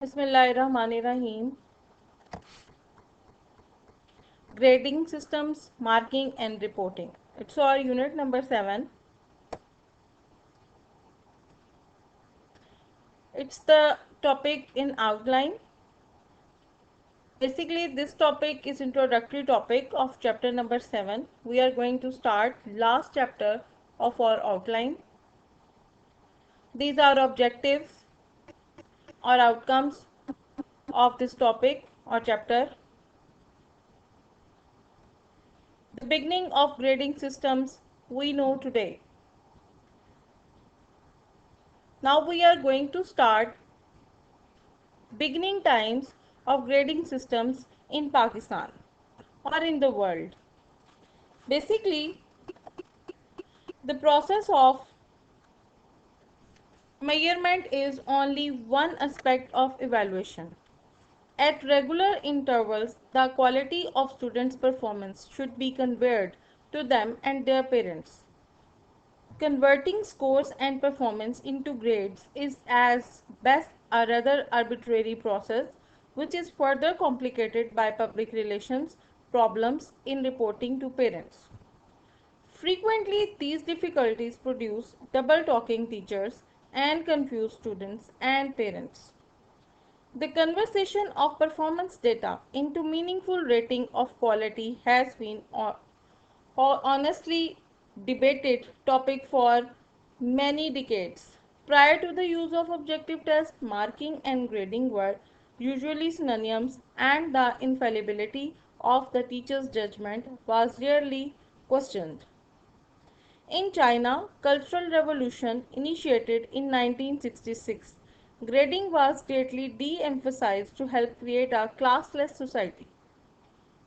Bismillahirrahmanirrahim. Grading systems, marking and reporting. It's our unit number 7. It's the topic in outline. Basically, this topic is introductory topic of chapter number 7. We are going to start last chapter of our outline. These are objectives or outcomes of this topic or chapter. The beginning of grading systems we know today. Now we are going to start beginning times of grading systems in Pakistan or in the world. Basically, the process of measurement is only one aspect of evaluation. At regular intervals, the quality of students' performance should be conveyed to them and their parents. Converting scores and performance into grades is as best a rather arbitrary process which is further complicated by public relations problems in reporting to parents. Frequently, these difficulties produce double talking teachers and confuse students and parents. The conversion of performance data into meaningful rating of quality has been honestly debated topic for many decades. Prior to the use of objective tests, marking and grading were usually synonyms, and the infallibility of the teacher's judgment was rarely questioned. In China, Cultural Revolution initiated in 1966. Grading was greatly de-emphasized to help create a classless society.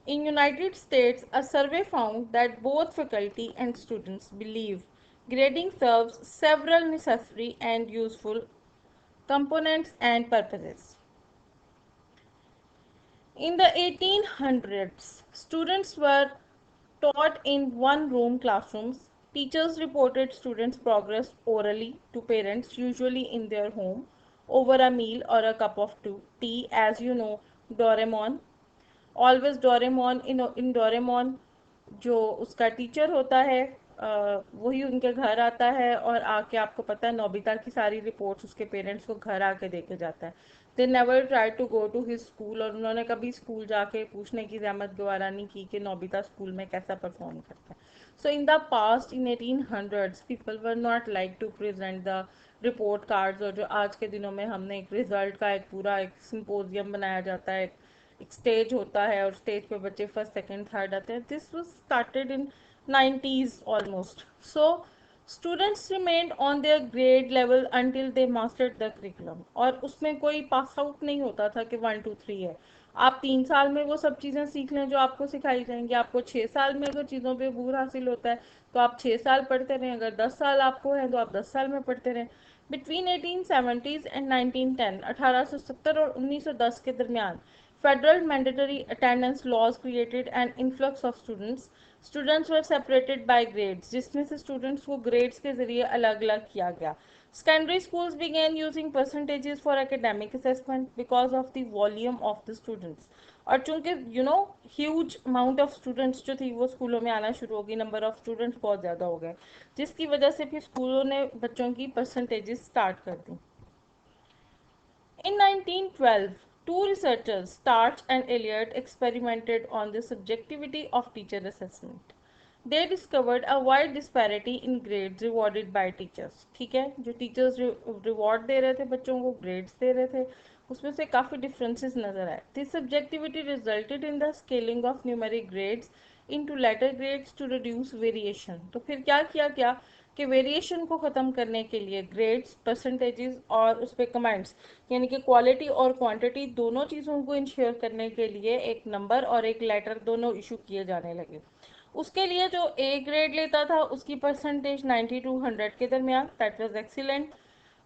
In United States, a survey found that both faculty and students believe grading serves several necessary and useful components and purposes. In the 1800s, students were taught in one-room classrooms. Teachers reported students' progress orally to parents, usually in their home, over a meal or a cup of tea. As you know, Doraemon, always Doraemon in Doraemon जो उसका teacher होता है वही उनके घर आता है और आके आपको पता है नोबिता की सारी रिपोर्ट्स उसके पेरेंट्स को घर आके देके जाता है. They never try to go to his school और उन्होंने कभी स्कूल जाके पूछने की जहमत गवारा नहीं की कि नोबिता स्कूल में कैसा परफॉर्म करता है. So in the past in 1800s people were not like to present the report cards और जो आज के दिनों में हमने एक रिजल्ट का एक पूरा एक सिंपोजियम बनाया जाता है, एक स्टेज होता है और स्टेज पे बच्चे फर्स्ट सेकंड थर्ड आते हैं. This was started in 90s almost. So students remained on their grade level until they mastered the curriculum. और उसमें कोई पास आउट नहीं होता था कि 1 2 3 है. आप 3 साल में वो सब चीज़ें सीख लें जो आपको सिखाई जाएंगी. आपको 6 साल में अगर चीज़ों पे अबूर हासिल होता है तो आप 6 साल पढ़ते रहें. अगर 10 साल आपको है तो आप 10 साल में पढ़ते रहें. बिटवीन 1870s एंड 1910 1870 और 1910 के दरमियान Federal mandatory attendance laws created an influx of students. Students were separated by grades, जिसमें से students को grades के जरिए अलग अलग किया गया. Secondary schools began using percentages for academic assessment because of the volume of the students. और चूंकि huge amount of students जो थी वो स्कूलों में आना शुरू हो गई, number of students बहुत ज़्यादा हो गए, जिसकी वजह से फिर स्कूलों ने बच्चों की percentages start कर दी. In 1912, two researchers, Starch and Elliott, experimented on the subjectivity of teacher assessment. They discovered a wide disparity in grades rewarded by teachers. ठीक है, जो teachers reward दे रहे थे बच्चों को, grades दे रहे थे, उसमें से काफ़ी differences नज़र आए. This subjectivity resulted in the scaling of numeric grades into letter grades to reduce variation. तो फिर क्या किया गया कि वेरिएशन को ख़त्म करने के लिए ग्रेड्स, परसेंटेजेस और उस पर कमेंट्स, यानी कि क्वालिटी और क्वांटिटी दोनों चीज़ों को इंश्योर करने के लिए एक नंबर और एक लेटर दोनों इशू किए जाने लगे. उसके लिए जो ए ग्रेड लेता था उसकी परसेंटेज 90 to 100 के दरमियान, दैट वाज एक्सीलेंट.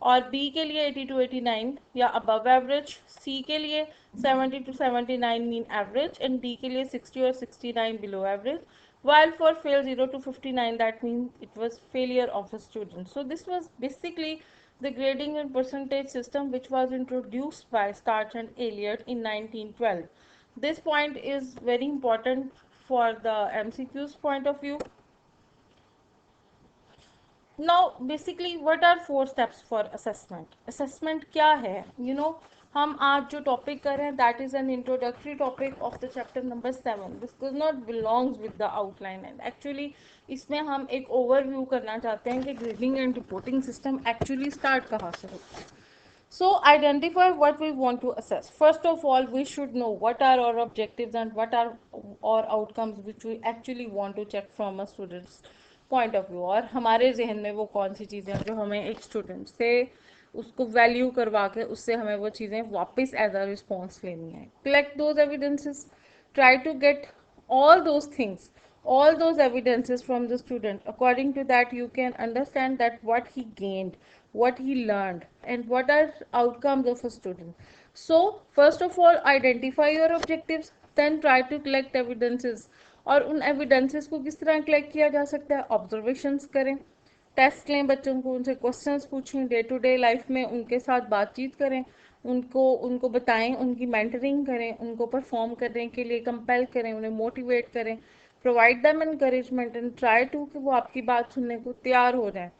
और बी के लिए 80 to 89 या अबव एवरेज, सी के लिए 70 to 79 mean average and D के लिए 60 और 69 below average. While for fail 0 to 59, that means it was failure of a student. So this was basically the grading and percentage system which was introduced by Starch and Elliott in 1912. This point is very important for the MCQ's point of view. Now basically what are 4 steps for assessment क्या है, हम आज जो topic कर रहे हैं that is an introductory topic of the chapter number 7. This does not belongs with the outline and actually इसमें हम एक overview करना चाहते हैं कि grading and reporting system actually start कहाँ से होता है. So identify what we want to assess. First of all, we should know what are our objectives and what are our outcomes which we actually want to check from a student's point of view. और हमारे जहन में वो कौन सी चीज़ें हैं जो हमें एक स्टूडेंट से उसको वैल्यू करवा के उससे हमें वो चीज़ें वापस एज अ रिस्पॉन्स लेनी है. Collect those evidences. Try to get all those things, all those evidences from the student. According to that, you can understand that what he gained, what he learned, and what are outcomes of a student. So first of all, identify your objectives, then try to collect evidences. और उन evidences को किस तरह collect किया जा सकता है? Observations करें, टेस्ट लें बच्चों को, उनसे क्वेश्चंस पूछें, डे टू डे लाइफ में उनके साथ बातचीत करें, उनको उनको बताएं, उनकी मेंटरिंग करें, उनको परफॉर्म करने के लिए कंपेल करें, उन्हें मोटिवेट करें, provide them encouragement and try to कि वो आपकी बात सुनने को तैयार हो जाए.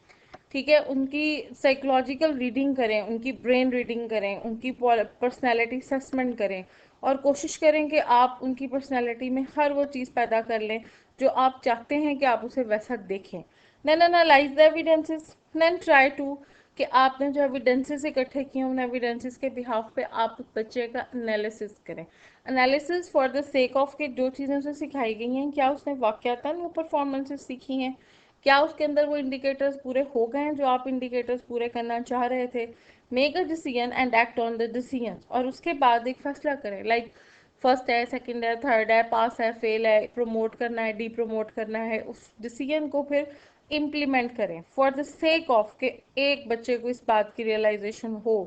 ठीक है, उनकी साइकोलॉजिकल रीडिंग करें, उनकी ब्रेन रीडिंग करें, उनकी पर्सनैलिटी असेसमेंट करें और कोशिश करें कि आप उनकी पर्सनैलिटी में हर वो चीज़ पैदा कर लें जो आप चाहते हैं कि आप उसे वैसा देखें. Then analyse the evidences, then try to कि आपने जो एविडेंसेस इकट्ठे किए उन एविडेंसेस के बिहाफ पे आप उस बच्चे का एनालिसिस करें. Analysis for the sake of कि जो चीज़ें उसे सिखाई गई हैं क्या उसने वाकयातन वो परफॉर्मेंसेस सीखी हैं, क्या उसके अंदर वो इंडिकेटर्स पूरे हो गए हैं जो आप इंडिकेटर्स पूरे करना चाह रहे थे. Make a decision and act on the decision, और उसके बाद एक फैसला करें. लाइक फर्स्ट है, सेकंड है, थर्ड है, पास है, फेल है, प्रमोट करना है, डी प्रमोट करना है, उस डिसीजन को फिर इम्प्लीमेंट करें फॉर द सेक ऑफ कि एक बच्चे को इस बात की रियलाइजेशन हो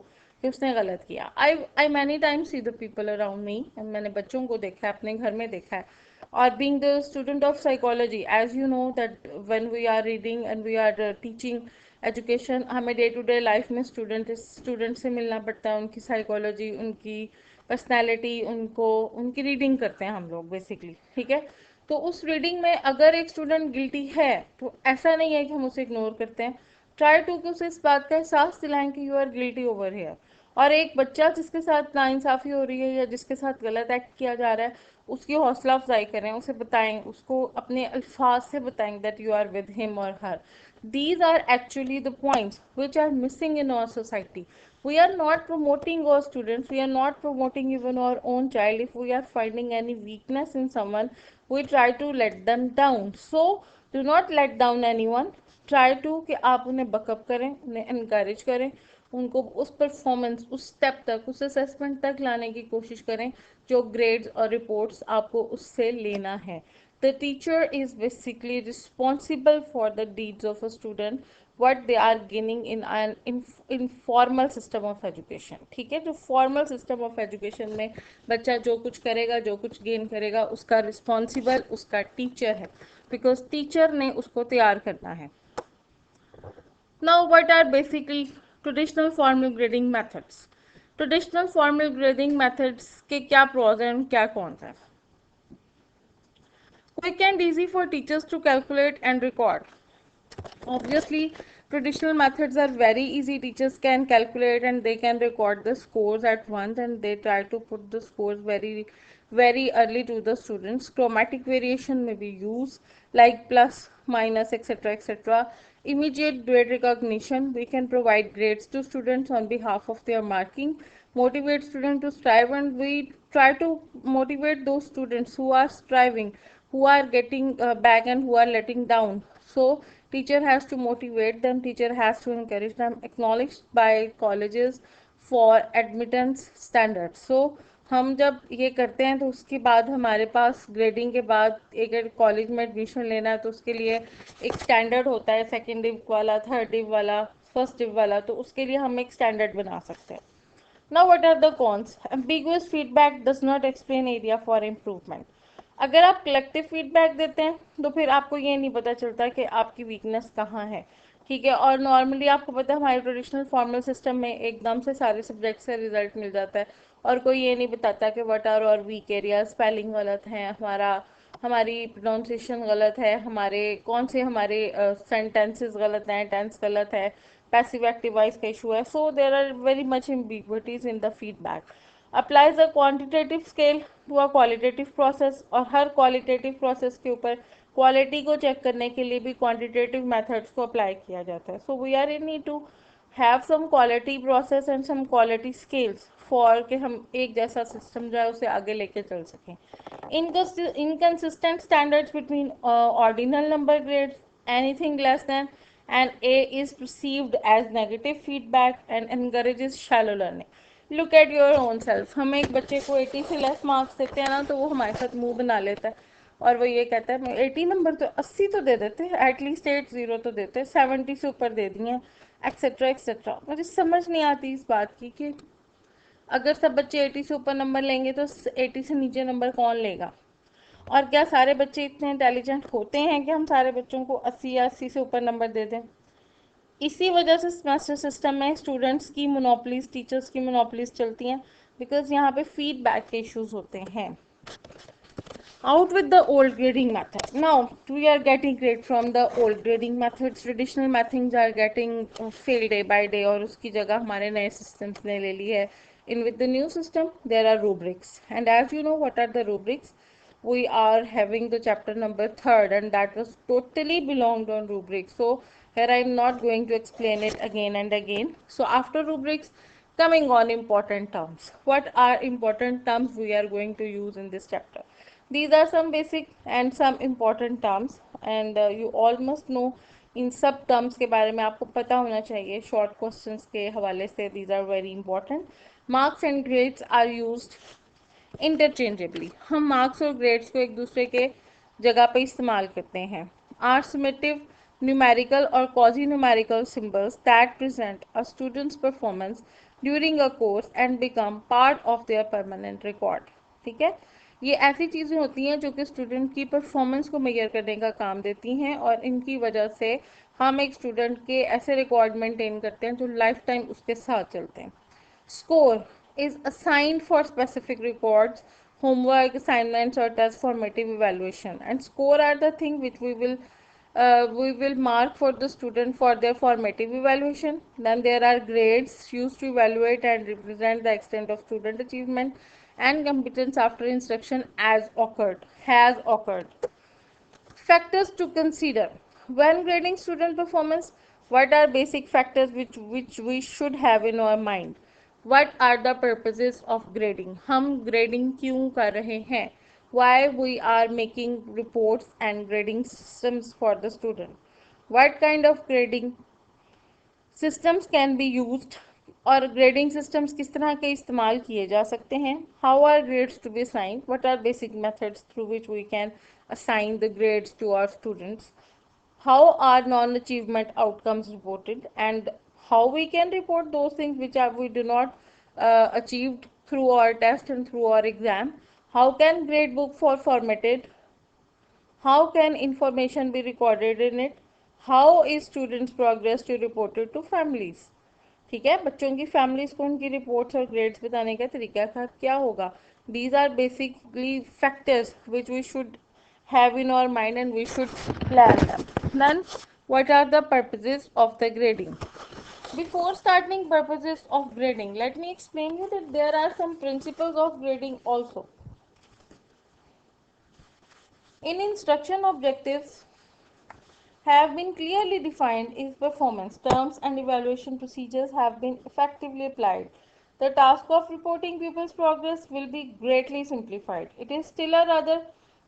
कि उसने गलत किया. I many times see the people around me, मैंने बच्चों को देखा है, अपने घर में देखा है. Or being the student of psychology, as you know that when we are reading and we are teaching education, हमें डे टू डे लाइफ में स्टूडेंट से मिलना पड़ता है, उनकी साइकोलॉजी, उनकी पर्सनैलिटी, उनकी रीडिंग करते हैं हम लोग बेसिकली. ठीक है, तो उस रीडिंग में अगर एक स्टूडेंट गिल्टी है तो ऐसा नहीं है कि हम उसे इग्नोर करते हैं. ट्राई टू कि उसे इस बात का एहसास दिलाएं कि you are guilty over here. और एक बच्चा जिसके साथ नाइंसाफ़ी हो रही है या जिसके साथ गलत एक्ट किया जा रहा है उसकी हौसला अफजाई करें, उसे बताएं, उसको अपने अल्फाज से बताएं that you are with him और her. these are actually the points which are missing in our society. We are not promoting our students, we are not promoting even our own child. If we are finding any weakness in someone, we try to let them down. So do not let down anyone. Try to कि आप उन्हें backup करें, उन्हें encourage करें, उनको उस performance, उस step तक, उस असेसमेंट तक लाने की कोशिश करें जो ग्रेड्स और रिपोर्ट्स आपको उससे लेना है. The teacher is basically responsible for the deeds of a student, what they are gaining in an informal system of education. ठीक है, जो फॉर्मल सिस्टम ऑफ एजुकेशन में बच्चा जो कुछ करेगा, जो कुछ गेन करेगा, उसका रिस्पॉन्सिबल उसका टीचर है, बिकॉज टीचर ने उसको तैयार करना है. Now what are basically traditional formal grading methods? Traditional formal grading methods के क्या pros हैं, क्या cons हैं? Quick and easy for teachers to calculate and record. Obviously, traditional methods are very easy. Teachers can calculate and they can record the scores at once, and they try to put the scores very early to the students. Chromatic variation may be used like plus, minus, etc., etc. Immediate grade recognition. We can provide grades to students on behalf of their marking. Motivate students to strive, and we try to motivate those students who are striving, who are getting back and who are letting down. So teacher has to motivate them, teacher has to encourage them, acknowledged by colleges for admittance standards. So हम जब ये करते हैं तो उसके बाद हमारे पास grading के बाद एक कॉलेज में एडमिशन लेना है तो उसके लिए एक स्टैंडर्ड होता है, सेकेंड डिव वाला, थर्ड डिव वाला, फर्स्ट डिव वाला, तो उसके लिए हम एक स्टैंडर्ड बना सकते हैं. Now what are the cons? Ambiguous feedback does not explain area for improvement. अगर आप कलेक्टिव फीडबैक देते हैं तो फिर आपको ये नहीं पता चलता कि आपकी वीकनेस कहाँ है. ठीक है। और नॉर्मली आपको पता है हमारे ट्रेडिशनल फॉर्मल सिस्टम में एकदम से सारे सब्जेक्ट से रिजल्ट मिल जाता है, और कोई ये नहीं बताता कि व्हाट आर और वीक एरिया, स्पेलिंग गलत है हमारा, हमारी प्रोनाउंसिएशन गलत है, हमारे कौन से हमारे सेंटेंसेस गलत हैं, टेंस गलत है, पैसिव एक्टिव वॉइस का इशू है। So there are very much ambiguities in the feedback. Applies a quantitative scale to a qualitative process, और हर क्वालिटेटिव प्रोसेस के ऊपर क्वालिटी को चेक करने के लिए भी क्वांटिटेटिव मेथड्स को अप्लाई किया जाता है। So we are in need to have some quality process and some quality scales for कि हम एक जैसा सिस्टम जो है उसे आगे लेके चल सकें। Inconsistent standards between ordinal number grades, anything less than an A is perceived as negative feedback and encourages shallow learning. Look at your own self. हम एक बच्चे को 80 से लेस मार्क्स देते हैं ना, तो वो हमारे साथ मुंह बना लेता है और वो ये कहता है मैं 80 नंबर तो 80 तो दे देते हैं, एटलीस्ट 80 तो देते, 70 से ऊपर दे दिए, एक्सेट्रा एक्सेट्रा। मुझे समझ नहीं आती इस बात की कि अगर सब बच्चे 80 से ऊपर नंबर लेंगे तो 80 से नीचे नंबर कौन लेगा? और क्या सारे बच्चे इतने इंटेलिजेंट होते हैं कि हम सारे बच्चों को 80 या 80 से ऊपर नंबर दे दें? इसी वजह से सेमेस्टर सिस्टम में स्टूडेंट्स की मोनोपलीज, टीचर्स की मोनोपलीज चलती हैं, बिकॉज यहाँ पे फीडबैक के इश्यूज होते हैं। Out with the old grading method. Now we are getting grade from the old grading methods. Traditional methods are getting failed day by day, और उसकी जगह हमारे नए systems ने ले ली है. In with the new system, there are rubrics, and as you know, what are the rubrics? We are having the chapter number 3rd, and that was totally belonged on rubrics. So here I am not going to explain it again and again. So after rubrics, coming on important terms. What are important terms we are going to use in this chapter? These are some basic and some important terms, and you all must know इन सब terms के बारे में आपको पता होना चाहिए short questions के हवाले से. these are very important. Marks and grades are used interchangeably. हम मार्क्स और ग्रेड्स को एक दूसरे के जगह पे इस्तेमाल करते हैं. Are summative, numerical or quasi-numerical symbols that present a student's performance during a course and become part of their permanent record. ठीक है, ये ऐसी चीज़ें होती हैं जो कि स्टूडेंट की परफॉर्मेंस को मेजर करने का काम देती हैं, और इनकी वजह से हम एक स्टूडेंट के ऐसे रिकॉर्ड मेंटेन करते हैं जो लाइफ टाइम उसके साथ चलते हैं. Score is assigned for specific records, homework, assignments, or test formative evaluation. And score are the thing which we will mark for the student for their formative evaluation. Then there are grades used to evaluate and represent the extent of student achievement and competence after instruction as occurred, has occurred. Factors to consider when grading student performance. What are basic factors which we should have in our mind? What are the purposes of grading? हम grading क्यों कर रहे हैं? Why we are making reports and grading systems for the student? What kind of grading systems can be used, और grading systems किस तरह के इस्तेमाल किए जा सकते हैं? How are grades to be assigned? What are basic methods through which we can assign the grades to our students? How are non-achievement outcomes reported, and how we can report those things which are we do not achieved through our test and through our exam? How can grade book for formatted? How can information be recorded in it? How is students progress to reported to families? ठीक है, बच्चों की families को उनकी reports और grades बताने का तरीका क्या होगा? These are basically factors which we should have in our mind and we should plan them. Then, what are the purposes of the grading? Before starting purposes of grading, let me explain you that there are some principles of grading also. In instruction, objectives have been clearly defined is performance terms and evaluation procedures have been effectively applied. The task of reporting pupils' progress will be greatly simplified. It is still a rather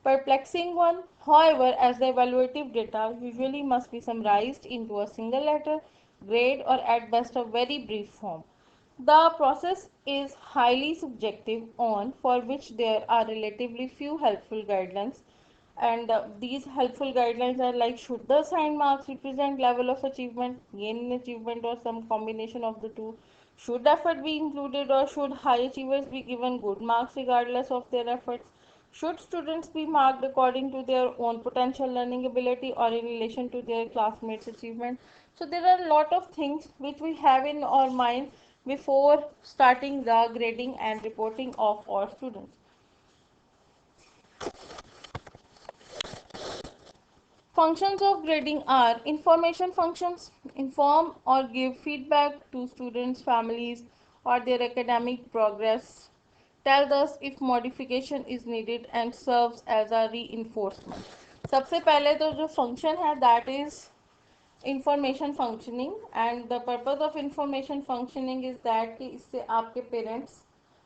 perplexing one, however, as the evaluative data usually must be summarized into a single letter, grade, or at best a very brief form. The process is highly subjective, on for which there are relatively few helpful guidelines, and these helpful guidelines are like, should the assigned marks represent level of achievement, gain in achievement, or some combination of the two? Should effort be included, or should high achievers be given good marks regardless of their efforts? Should students be marked according to their own potential learning ability or in relation to their classmates' achievement? So there are a lot of things which we have in our mind before starting the grading and reporting of our students. Functions of grading are information functions, inform or give feedback to students, families, or their academic progress, tell us if modification is needed and serves as a reinforcement. सबसे पहले तो जो function है that is information functioning, and the purpose of information functioning is that कि इससे आपके parents,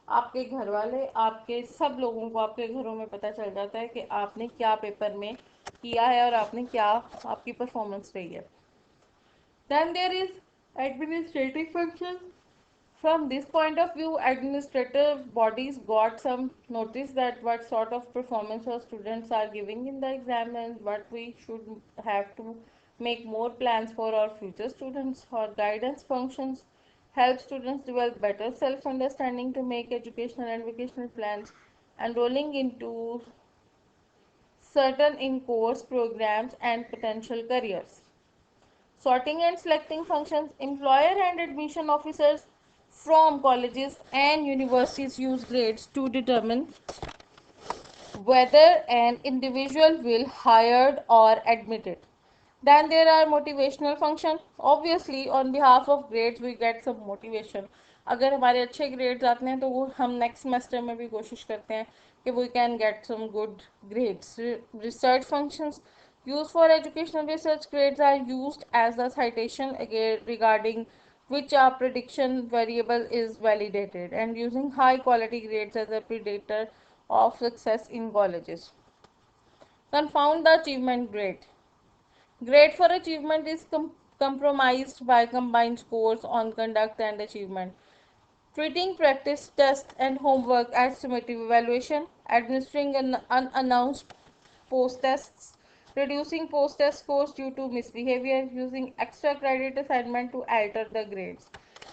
आपके घर वाले, आपके सब लोगों को आपके घरों में पता चल जाता है कि आपने क्या पेपर में किया है और आपने क्या आपकी परफॉर्मेंस रही है. Then there is administrative function. From this point of view, administrative bodies got some notice that what sort of performance our students are giving in the exam and what we should have to make more plans for our future students. Or guidance functions help students develop better self-understanding to make educational and vocational plans, enrolling into certain in-course programs and potential careers. Sorting and selecting functions. Employer and admission officers from colleges and universities use grades to determine whether an individual will hired or admitted. Then there are motivational function. Obviously on behalf of grades we get some motivation. अगर हमारे अच्छे grades आते हैं तो वो हम next semester में भी कोशिश करते हैं कि we can get some good grades. Research functions. Used for educational research, grades are used as a citation regarding which a prediction variable is validated, and using high quality grades as a predictor of success in colleges. Confound the achievement grade. Grade for achievement is compromised by combined scores on conduct and achievement. Treating practice tests and homework as summative evaluation, administering unannounced post-tests, reducing post-test scores due to misbehavior, using extra credit assignment to alter the grades.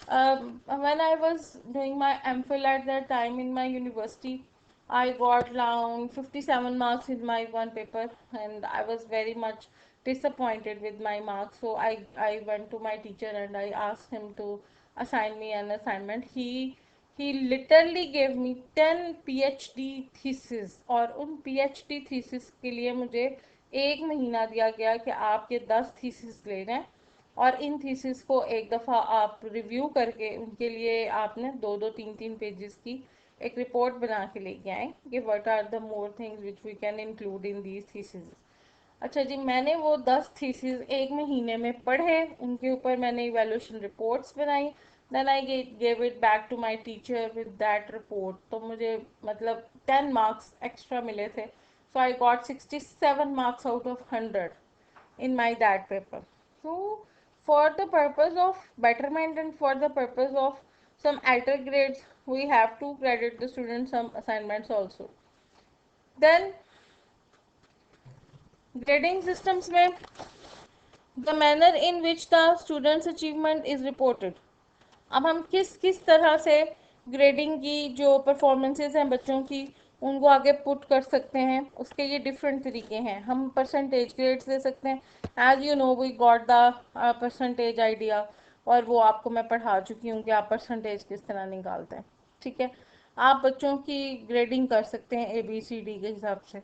When I was doing my MPhil at that time in my university, I got around 57 marks in my one paper, and I was very much disappointed with my marks. So I went to my teacher and I asked him to assign me an assignment. He literally gave me 10 PhD thesis, और उन PhD thesis के लिए मुझे एक महीना दिया गया कि आप ये 10 thesis ले लें और इन थीसिस को एक दफ़ा आप रिव्यू करके उनके लिए आपने दो दो तीन तीन पेजेस की एक रिपोर्ट बना के लेके आए कि what are the more things which we can include in these thesis. अच्छा जी, मैंने वो 10 थीसिस एक महीने में पढ़े, उनके ऊपर मैंने इवेल्यूशन रिपोर्ट्स बनाई. Then I gave it back to my teacher with that report. तो मुझे मतलब 10 मार्क्स एक्स्ट्रा मिले थे. So I got 67 marks out of 100 in my that paper. So for the purpose of betterment and for the purpose of some alter grades, we have to credit the students some assignments also. Then grading systems में the manner in which the students achievement is reported. अब हम किस किस तरह से grading की जो performances हैं बच्चों की उनको आगे पुट कर सकते हैं, उसके ये डिफरेंट तरीके हैं. हम परसेंटेज ग्रेड्स दे सकते हैं. As you know we got the percentage idea, और वो आपको मैं पढ़ा चुकी हूँ कि आप परसेंटेज किस तरह निकालते हैं. ठीक है, आप बच्चों की ग्रेडिंग कर सकते हैं ABCD के हिसाब से.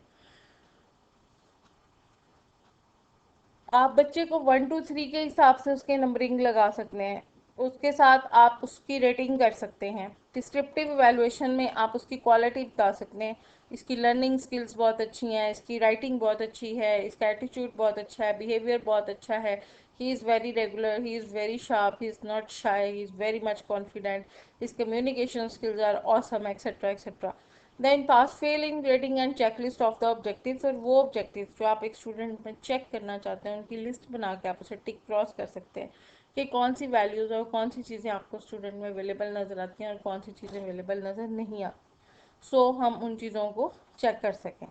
आप बच्चे को 1 2 3 के हिसाब से उसके नंबरिंग लगा सकते हैं. उसके साथ आप उसकी रेटिंग कर सकते हैं. डिस्क्रिप्टिव इवैल्यूएशन में आप उसकी क्वालिटी बता सकते हैं. इसकी लर्निंग स्किल्स बहुत अच्छी हैं, इसकी राइटिंग बहुत अच्छी है, इसका एटीट्यूड बहुत अच्छा है, बिहेवियर बहुत अच्छा है, he is very regular, he is very sharp, he is not shy, he is very much confident, his communication skills are awesome, etcetera etcetera. Then pass fail in grading and checklist of the objectives. और वो objectives जो आप एक student में check करना चाहते हैं उनकी लिस्ट बना के आप उसे टिक क्रॉस कर सकते हैं कि कौन सी वैल्यूज़ और कौन सी चीज़ें आपको स्टूडेंट में अवेलेबल नज़र आती हैं और कौन सी चीज़ें अवेलेबल नज़र नहीं आती. सो हम उन चीज़ों को चेक कर सकें.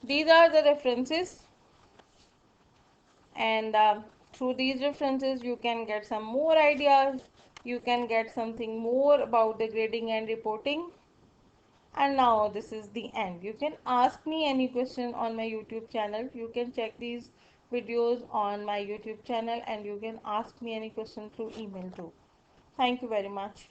These are the references and through these references you can get some more ideas, you can get something more about the grading and reporting. And now this is the end. You can ask me any question on my YouTube channel. You can check these videos on my YouTube channel, and you can ask me any question through email too. Thank you very much.